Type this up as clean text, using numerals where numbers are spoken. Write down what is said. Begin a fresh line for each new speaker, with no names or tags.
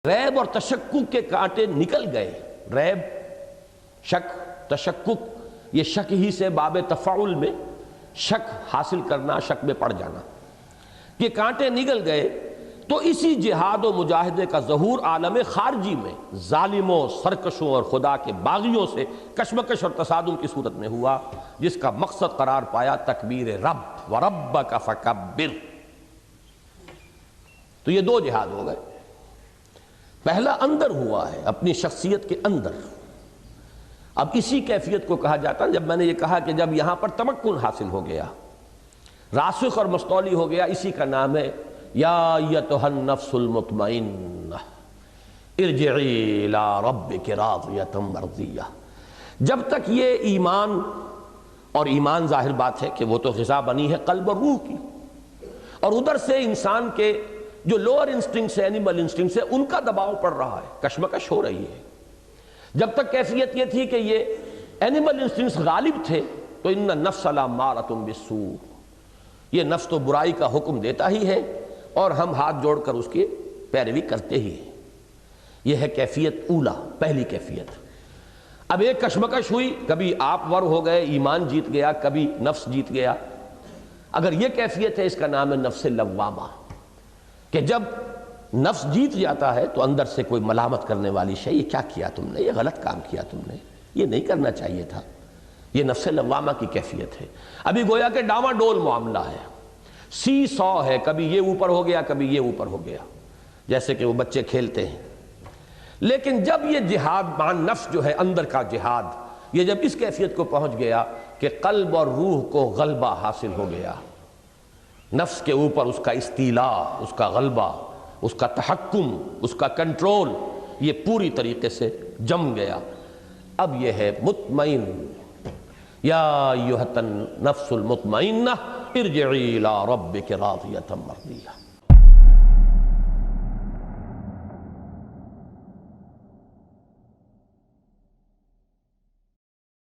ریب اور تشکک کے کانٹے نکل گئے۔ ریب، شک، تشکک، یہ شک ہی سے باب تفاعل میں شک حاصل کرنا، شک میں پڑ جانا، یہ کانٹے نکل گئے۔ تو اسی جہاد و مجاہدے کا ظہور عالم خارجی میں ظالموں، سرکشوں اور خدا کے باغیوں سے کشمکش اور تصادم کی صورت میں ہوا، جس کا مقصد قرار پایا تکبیر رب وربک فکبر۔ تو یہ دو جہاد ہو گئے۔ پہلا اندر ہوا ہے، اپنی شخصیت کے اندر۔ اب اسی کیفیت کو کہا جاتا ہے، جب میں نے یہ کہا کہ جب یہاں پر تمکن حاصل ہو گیا، راسخ اور مستولی ہو گیا، اسی کا نام ہے یا ایتھا النفس المطمئنہ ارجعی الی ربک راضیۃ مرضیہ۔ جب تک یہ ایمان، اور ایمان ظاہر بات ہے کہ وہ تو غذا بنی ہے قلب اور روح کی، اور ادھر سے انسان کے جو لوور انسٹنکٹس ہے، اینیمل انسٹنکٹس ہے، ان کا دباؤ پڑ رہا ہے، کشمکش ہو رہی ہے۔ جب تک کیفیت یہ تھی کہ یہ اینیمل انسٹنکٹس غالب تھے تو ان النفس لامارۃ بالسوء، یہ نفس تو برائی کا حکم دیتا ہی ہے اور ہم ہاتھ جوڑ کر اس کی پیروی کرتے ہی ہیں۔ یہ ہے کیفیت اولا، پہلی کیفیت۔ اب ایک کشمکش ہوئی، کبھی آپ ور ہو گئے، ایمان جیت گیا، کبھی نفس جیت گیا۔ اگر یہ کیفیت ہے، اس کا نام ہے نفس لوامہ، کہ جب نفس جیت جاتا ہے تو اندر سے کوئی ملامت کرنے والی شے، یہ کیا کیا تم نے، یہ غلط کام کیا تم نے، یہ نہیں کرنا چاہیے تھا۔ یہ نفس لوامہ کی کیفیت ہے۔ ابھی گویا کہ ڈاواں ڈول معاملہ ہے، سی سو ہے، کبھی یہ اوپر ہو گیا، کبھی یہ اوپر ہو گیا، جیسے کہ وہ بچے کھیلتے ہیں۔ لیکن جب یہ جہاد مع نفس جو ہے، اندر کا جہاد، یہ جب اس کیفیت کو پہنچ گیا کہ قلب اور روح کو غلبہ حاصل ہو گیا، نفس کے اوپر اس کا استیلا، اس کا غلبہ، اس کا تحکم، اس کا کنٹرول، یہ پوری طریقے سے جم گیا۔ اب یہ ہے مطمئن، یا ایھا النفس المطمئنہ ارجعی الی ربک راضیۃ مرضیہ۔